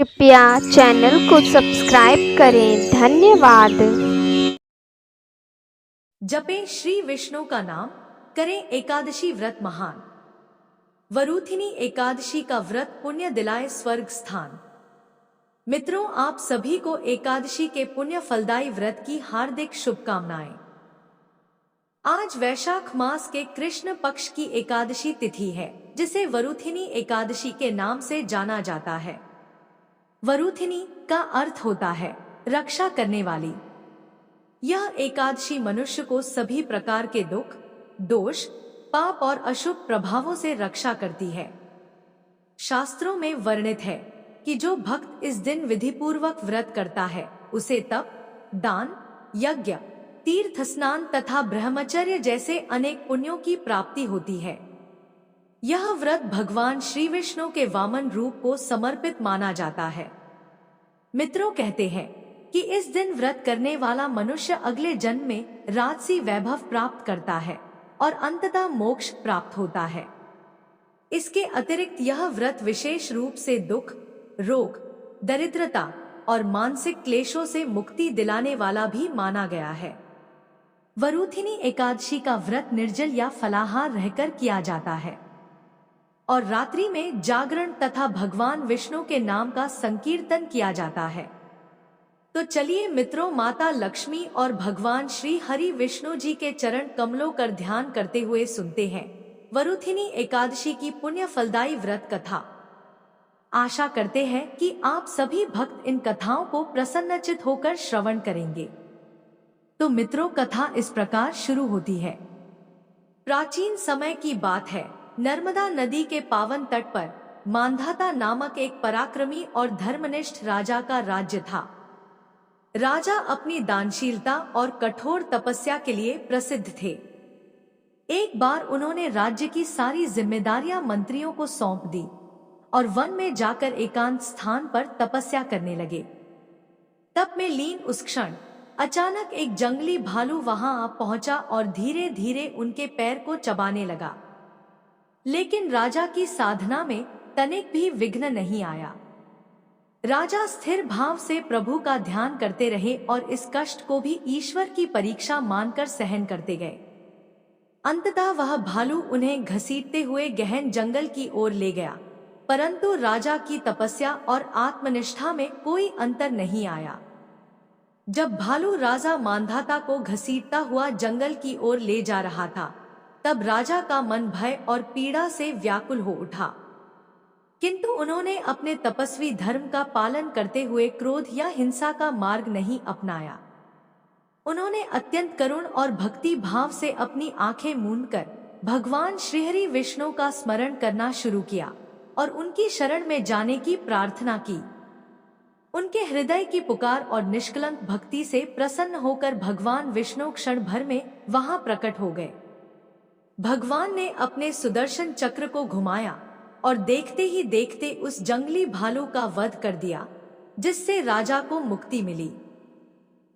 कृपया चैनल को सब्सक्राइब करें। धन्यवाद। जपें श्री विष्णु का नाम, करें एकादशी व्रत महान। वरूथिनी एकादशी का व्रत पुण्य दिलाए स्वर्ग स्थान। मित्रों, आप सभी को एकादशी के पुण्य फलदायी व्रत की हार्दिक शुभकामनाएं। आज वैशाख मास के कृष्ण पक्ष की एकादशी तिथि है, जिसे वरूथिनी एकादशी के नाम से जाना जाता है। वरूथिनी का अर्थ होता है रक्षा करने वाली। यह एकादशी मनुष्य को सभी प्रकार के दुख, दोष, पाप और अशुभ प्रभावों से रक्षा करती है। शास्त्रों में वर्णित है कि जो भक्त इस दिन विधिपूर्वक व्रत करता है, उसे तप, दान, यज्ञ, तीर्थ स्नान तथा ब्रह्मचर्य जैसे अनेक पुण्यों की प्राप्ति होती है। यह व्रत भगवान श्री विष्णु के वामन रूप को समर्पित माना जाता है। मित्रों, कहते हैं कि इस दिन व्रत करने वाला मनुष्य अगले जन्म में राजसी वैभव प्राप्त करता है और अंततः मोक्ष प्राप्त होता है। इसके अतिरिक्त यह व्रत विशेष रूप से दुख, रोग, दरिद्रता और मानसिक क्लेशों से मुक्ति दिलाने वाला भी माना गया है। वरूथिनी एकादशी का व्रत निर्जल या फलाहार रहकर किया जाता है और रात्रि में जागरण तथा भगवान विष्णु के नाम का संकीर्तन किया जाता है। तो चलिए मित्रों, माता लक्ष्मी और भगवान श्री हरि विष्णु जी के चरण कमलों कर ध्यान करते हुए सुनते हैं वरूथिनी एकादशी की पुण्य फलदायी व्रत कथा। आशा करते हैं कि आप सभी भक्त इन कथाओं को प्रसन्नचित होकर श्रवण करेंगे। तो मित्रों, कथा इस प्रकार शुरू होती है। प्राचीन समय की बात है। नर्मदा नदी के पावन तट पर मांधाता नामक एक पराक्रमी और धर्मनिष्ठ राजा का राज्य था। राजा अपनी दानशीलता और कठोर तपस्या के लिए प्रसिद्ध थे। एक बार उन्होंने राज्य की सारी जिम्मेदारियां मंत्रियों को सौंप दी और वन में जाकर एकांत स्थान पर तपस्या करने लगे। तप में लीन उस क्षण अचानक एक जंगली भालू वहां आ पहुंचा और धीरे धीरे उनके पैर को चबाने लगा। लेकिन राजा की साधना में तनिक भी विघ्न नहीं आया। राजा स्थिर भाव से प्रभु का ध्यान करते रहे और इस कष्ट को भी ईश्वर की परीक्षा मानकर सहन करते गए। अंततः वह भालू उन्हें घसीटते हुए गहन जंगल की ओर ले गया, परंतु राजा की तपस्या और आत्मनिष्ठा में कोई अंतर नहीं आया। जब भालू राजा मांधाता को घसीटता हुआ जंगल की ओर ले जा रहा था, तब राजा का मन भय और पीड़ा से व्याकुल हो उठा। किंतु उन्होंने अपने तपस्वी धर्म का पालन करते हुए क्रोध या हिंसा का मार्ग नहीं अपनाया। उन्होंने अत्यंत करुण और भक्ति भाव से अपनी आंखें मूंदकर भगवान श्रीहरि विष्णु का स्मरण करना शुरू किया और उनकी शरण में जाने की प्रार्थना की। उनके हृदय की पुकार और निष्कलंक भक्ति से प्रसन्न होकर भगवान विष्णु क्षण भर में वहां प्रकट हो गए। भगवान ने अपने सुदर्शन चक्र को घुमाया और देखते ही देखते उस जंगली भालू का वध कर दिया, जिससे राजा को मुक्ति मिली।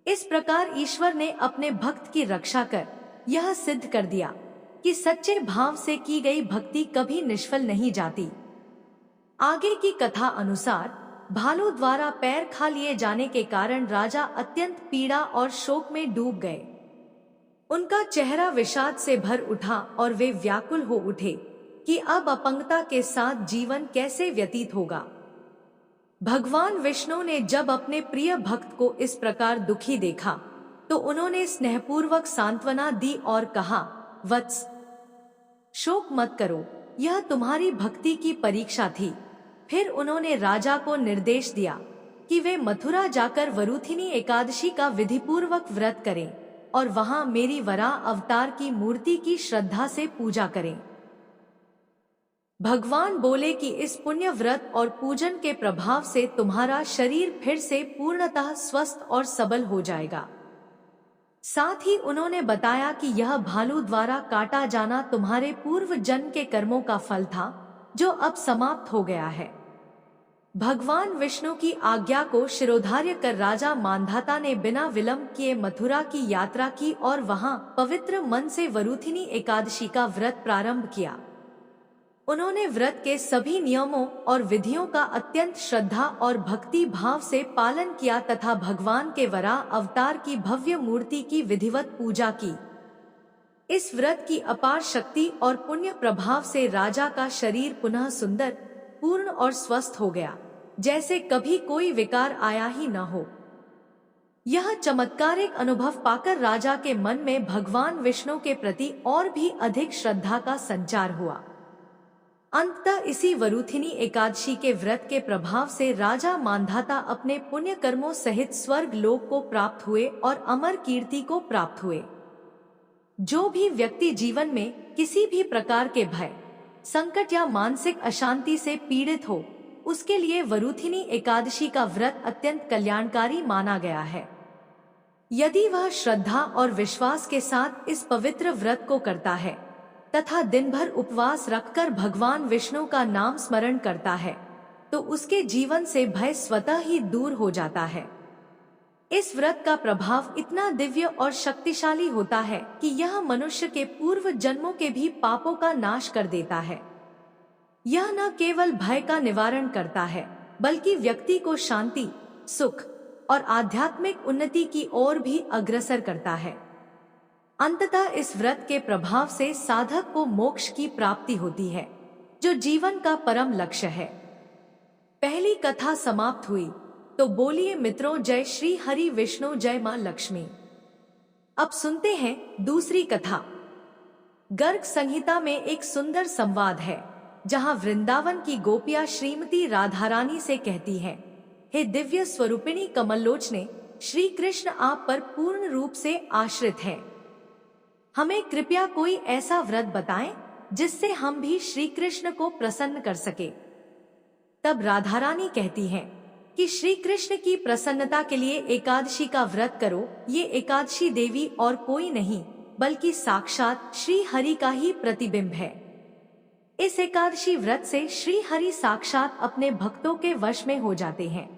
इस प्रकार ईश्वर ने अपने भक्त की रक्षा कर यह सिद्ध कर दिया कि सच्चे भाव से की गई भक्ति कभी निष्फल नहीं जाती। आगे की कथा अनुसार भालू द्वारा पैर खा लिए जाने के कारण राजा अत्यंत पीड़ा और शोक में डूब गए। उनका चेहरा विषाद से भर उठा और वे व्याकुल हो उठे कि अब अपंगता के साथ जीवन कैसे व्यतीत होगा। भगवान विष्णु ने जब अपने प्रिय भक्त को इस प्रकार दुखी देखा, तो उन्होंने स्नेहपूर्वक सांत्वना दी और कहा, वत्स, शोक मत करो, यह तुम्हारी भक्ति की परीक्षा थी। फिर उन्होंने राजा को निर्देश दिया कि वे मथुरा जाकर वरूथिनी एकादशी का विधिपूर्वक व्रत करें और वहां मेरी वराह अवतार की मूर्ति की श्रद्धा से पूजा करें। भगवान बोले कि इस पुण्य व्रत और पूजन के प्रभाव से तुम्हारा शरीर फिर से पूर्णतः स्वस्थ और सबल हो जाएगा। साथ ही उन्होंने बताया कि यह भालू द्वारा काटा जाना तुम्हारे पूर्व जन्म के कर्मों का फल था, जो अब समाप्त हो गया है। भगवान विष्णु की आज्ञा को शिरोधार्य कर राजा मांधाता ने बिना विलंब किए मथुरा की यात्रा की और वहां पवित्र मन से वरूथिनी एकादशी का व्रत प्रारंभ किया। उन्होंने व्रत के सभी नियमों और विधियों का अत्यंत श्रद्धा और भक्ति भाव से पालन किया तथा भगवान के वराह अवतार की भव्य मूर्ति की विधिवत पूजा की। इस व्रत की अपार शक्ति और पुण्य प्रभाव से राजा का शरीर पुनः सुंदर, पूर्ण और स्वस्थ हो गया, जैसे कभी कोई विकार आया ही न हो। यह चमत्कारिक अनुभव पाकर राजा के मन में भगवान विष्णु के प्रति और भी अधिक श्रद्धा का संचार हुआ। अंततः इसी वरूथिनी एकादशी के व्रत के प्रभाव से राजा मांधाता अपने पुण्य कर्मों सहित स्वर्ग लोक को प्राप्त हुए और अमर कीर्ति को प्राप्त हुए। जो भी व्यक्ति जीवन में किसी भी प्रकार के भय, संकट या मानसिक अशांति से पीड़ित हो, उसके लिए वरूथिनी एकादशी का व्रत अत्यंत कल्याणकारी माना गया है। यदि वह श्रद्धा और विश्वास के साथ इस पवित्र व्रत को करता है तथा दिन भर उपवास रखकर भगवान विष्णु का नाम स्मरण करता है, तो उसके जीवन से भय स्वतः ही दूर हो जाता है। इस व्रत का प्रभाव इतना दिव्य और शक्तिशाली होता है कि यह मनुष्य के पूर्व जन्मों के भी पापों का नाश कर देता है। यह न केवल भय का निवारण करता है, बल्कि व्यक्ति को शांति, सुख और आध्यात्मिक उन्नति की ओर भी अग्रसर करता है। अंततः इस व्रत के प्रभाव से साधक को मोक्ष की प्राप्ति होती है, जो जीवन का परम लक्ष्य है। पहली कथा समाप्त हुई, तो बोलिए मित्रों, जय श्री हरि विष्णु, जय मां लक्ष्मी। अब सुनते हैं दूसरी कथा। गर्ग संहिता में एक सुंदर संवाद है, जहां वृंदावन की गोपियां श्रीमती राधारानी से कहती हैं, हे दिव्य स्वरूपिणी कमललोचने, श्री कृष्ण आप पर पूर्ण रूप से आश्रित हैं। हमें कृपया कोई ऐसा व्रत बताएं जिससे हम भी श्री कृष्ण को प्रसन्न कर सके। तब राधारानी कहती हैं कि श्री कृष्ण की प्रसन्नता के लिए एकादशी का व्रत करो। ये एकादशी देवी और कोई नहीं बल्कि साक्षात श्री हरि का ही प्रतिबिंब है। इस एकादशी व्रत से श्री हरि साक्षात अपने भक्तों के वश में हो जाते हैं।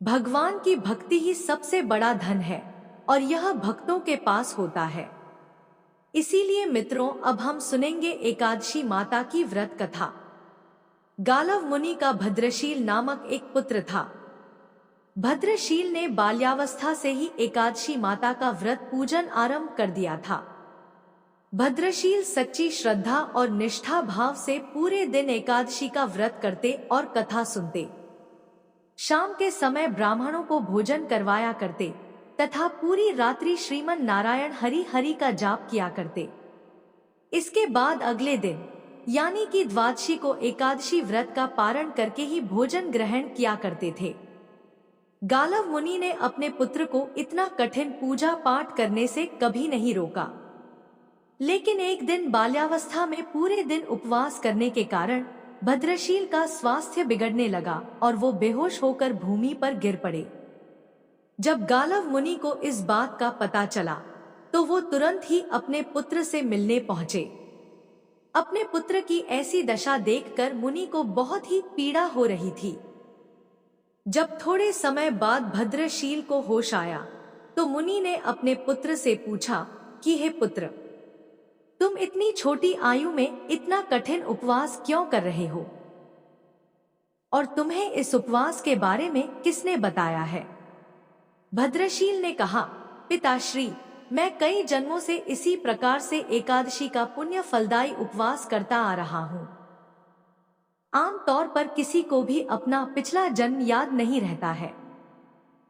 भगवान की भक्ति ही सबसे बड़ा धन है और यह भक्तों के पास होता है। इसीलिए मित्रों, अब हम सुनेंगे एकादशी माता की व्रत कथा। गालव मुनि का भद्रशील नामक एक पुत्र था। भद्रशील ने बाल्यावस्था से ही एकादशी माता का व्रत पूजन आरंभ कर दिया था। भद्रशील सच्ची श्रद्धा और निष्ठा भाव से पूरे दिन एकादशी का व्रत करते और कथा सुनते। शाम के समय ब्राह्मणों को भोजन करवाया करते तथा पूरी रात्रि श्रीमन नारायण हरि हरि का जाप किया करते। इसके बाद अगले दिन यानी कि द्वादशी को एकादशी व्रत का पारण करके ही भोजन ग्रहण किया करते थे। गालव मुनि ने अपने पुत्र को इतना कठिन पूजा पाठ करने से कभी नहीं रोका, लेकिन एक दिन बाल्यावस्था में पूरे दिन उपवास करने के कारण भद्रशील का स्वास्थ्य बिगड़ने लगा और वो बेहोश होकर भूमि पर गिर पड़े। जब गालव मुनि को इस बात का पता चला तो वो तुरंत ही अपने पुत्र से मिलने पहुंचे। अपने पुत्र की ऐसी दशा देखकर मुनि को बहुत ही पीड़ा हो रही थी। जब थोड़े समय बाद भद्रशील को होश आया तो मुनि ने अपने पुत्र से पूछा कि हे पुत्र, तुम इतनी छोटी आयु में इतना कठिन उपवास क्यों कर रहे हो और तुम्हें इस उपवास के बारे में किसने बताया है? भद्रशील ने कहा, पिताश्री, मैं कई जन्मों से इसी प्रकार से एकादशी का पुण्य फलदायी उपवास करता आ रहा हूँ। आम तौर पर किसी को भी अपना पिछला जन्म याद नहीं रहता है।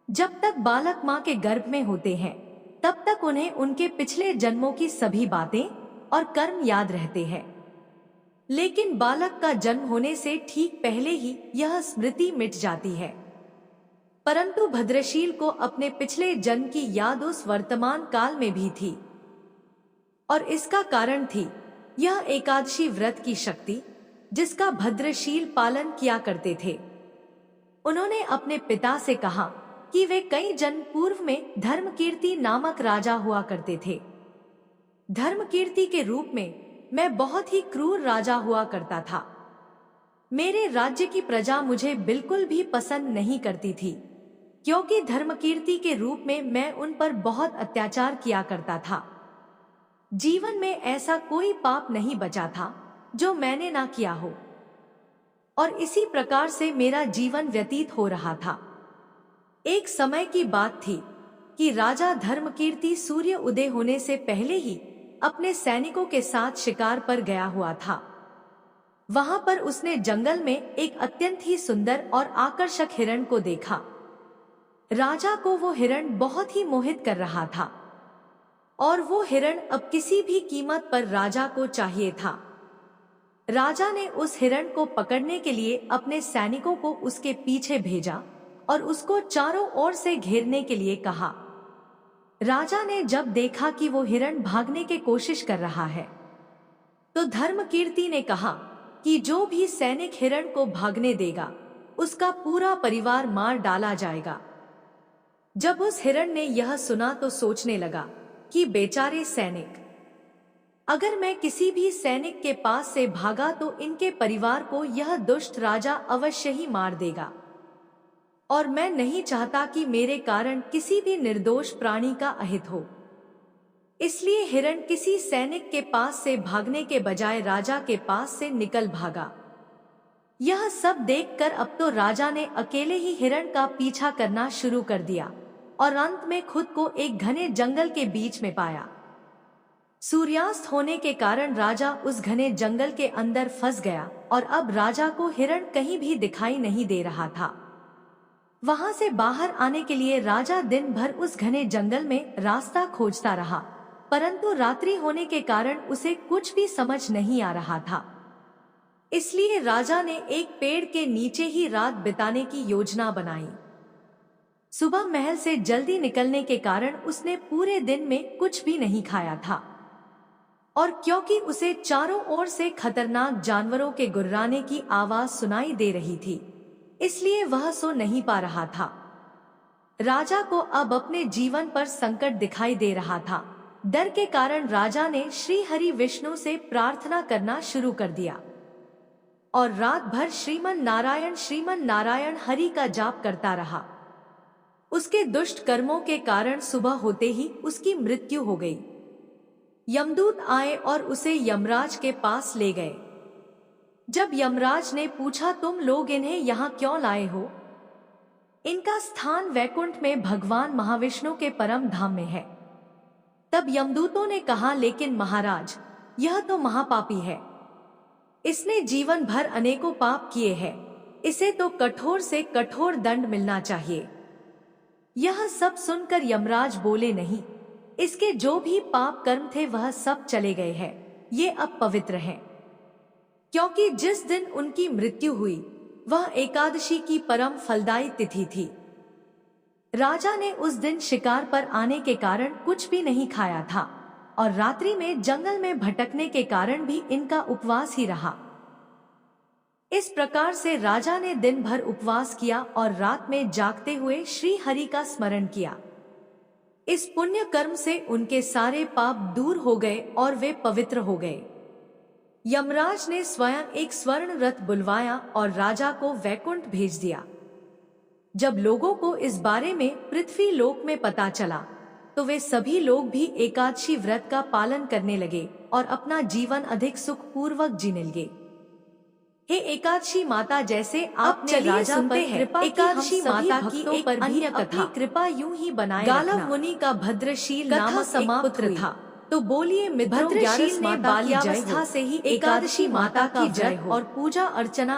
जब तक बालक माँ के गर्भ में होते हैं तब तक उन्हें उनके पिछले जन्मों की सभी बातें और कर्म याद रहते हैं, लेकिन बालक का जन्म होने से ठीक पहले ही यह स्मृति मिट जाती है। परंतु भद्रशील को अपने पिछले जन्म की याद उस वर्तमान काल में भी थी और इसका कारण थी यह एकादशी व्रत की शक्ति, जिसका भद्रशील पालन किया करते थे। उन्होंने अपने पिता से कहा कि वे कई जन्म पूर्व में धर्मकीर्ति नामक राजा हुआ करते थे। धर्मकीर्ति के रूप में मैं बहुत ही क्रूर राजा हुआ करता था। मेरे राज्य की प्रजा मुझे बिल्कुल भी पसंद नहीं करती थी, क्योंकि धर्मकीर्ति के रूप में मैं उन पर बहुत अत्याचार किया करता था। जीवन में ऐसा कोई पाप नहीं बचा था जो मैंने ना किया हो। और इसी प्रकार से मेरा जीवन व्यतीत हो रहा था। एक समय की बात थी कि राजा धर्मकीर्ति सूर्य उदय होने से पहले ही अपने सैनिकों के साथ शिकार पर गया हुआ था। वहां पर उसने जंगल में एक अत्यंत ही सुंदर और आकर्षक हिरण को देखा। राजा को वो हिरण बहुत ही मोहित कर रहा था और वो हिरण अब किसी भी कीमत पर राजा को चाहिए था। राजा ने उस हिरण को पकड़ने के लिए अपने सैनिकों को उसके पीछे भेजा और उसको चारों ओर से घेरने के लिए कहा। राजा ने जब देखा कि वो हिरण भागने की कोशिश कर रहा है, तो धर्मकीर्ति ने कहा कि जो भी सैनिक हिरण को भागने देगा, उसका पूरा परिवार मार डाला जाएगा। जब उस हिरण ने यह सुना तो सोचने लगा कि बेचारे सैनिक, अगर मैं किसी भी सैनिक के पास से भागा तो इनके परिवार को यह दुष्ट राजा अवश्य ही मार देगा, और मैं नहीं चाहता कि मेरे कारण किसी भी निर्दोष प्राणी का अहित हो। इसलिए हिरण किसी सैनिक के पास से भागने के बजाय राजा के पास से निकल भागा। यह सब देखकर अब तो राजा ने अकेले ही हिरण का पीछा करना शुरू कर दिया और अंत में खुद को एक घने जंगल के बीच में पाया। सूर्यास्त होने के कारण राजा उस घने जंगल के अंदर फंस गया और अब राजा को हिरण कहीं भी दिखाई नहीं दे रहा था। वहां से बाहर आने के लिए राजा दिन भर उस घने जंगल में रास्ता खोजता रहा, परंतु रात्रि होने के कारण उसे कुछ भी समझ नहीं आ रहा था। इसलिए राजा ने एक पेड़ के नीचे ही रात बिताने की योजना बनाई। सुबह महल से जल्दी निकलने के कारण उसने पूरे दिन में कुछ भी नहीं खाया था, और क्योंकि उसे चारों ओर से खतरनाक जानवरों के गुर्राने की आवाज सुनाई दे रही थी, इसलिए वह सो नहीं पा रहा था। राजा को अब अपने जीवन पर संकट दिखाई दे रहा था। डर के कारण राजा ने श्री हरि विष्णु से प्रार्थना करना शुरू कर दिया और रात भर श्रीमन नारायण हरि का जाप करता रहा। उसके दुष्ट कर्मों के कारण सुबह होते ही उसकी मृत्यु हो गई। यमदूत आए और उसे यमराज के पास ले गए। जब यमराज ने पूछा, तुम लोग इन्हें यहाँ क्यों लाए हो? इनका स्थान वैकुंठ में भगवान महाविष्णु के परम धाम में है। तब यमदूतों ने कहा, लेकिन महाराज, यह तो महापापी है। इसने जीवन भर अनेकों पाप किए हैं। इसे तो कठोर से कठोर दंड मिलना चाहिए। यह सब सुनकर यमराज बोले, नहीं, इसके जो भी पाप कर्म थे वह सब चले गए हैं। ये अब पवित्र हैं, क्योंकि जिस दिन उनकी मृत्यु हुई वह एकादशी की परम फलदायी तिथि थी। राजा ने उस दिन शिकार पर आने के कारण कुछ भी नहीं खाया था और रात्रि में जंगल में भटकने के कारण भी इनका उपवास ही रहा। इस प्रकार से राजा ने दिन भर उपवास किया और रात में जागते हुए श्री हरि का स्मरण किया। इस पुण्य कर्म से उनके सारे पाप दूर हो गए और वे पवित्र हो गए। यमराज ने स्वयं एक स्वर्ण रथ बुलवाया और राजा को वैकुंठ भेज दिया। जब लोगों को इस बारे में पृथ्वी लोक में पता चला तो वे सभी लोग भी एकादशी व्रत का पालन करने लगे और अपना जीवन अधिक सुख पूर्वक जीने लगे। हे एकादशी माता, जैसे आपने राजा पर कृपा एकादशी माता की एक अन्य कथा कृपा यूं ही बनाए। गालव मुनि का भद्रशील नामक एक पुत्र था। तो बोलिए मित्रों, भद्रशील ने बाल्यावस्था से ही एकादशी माता की जय और पूजा अर्चना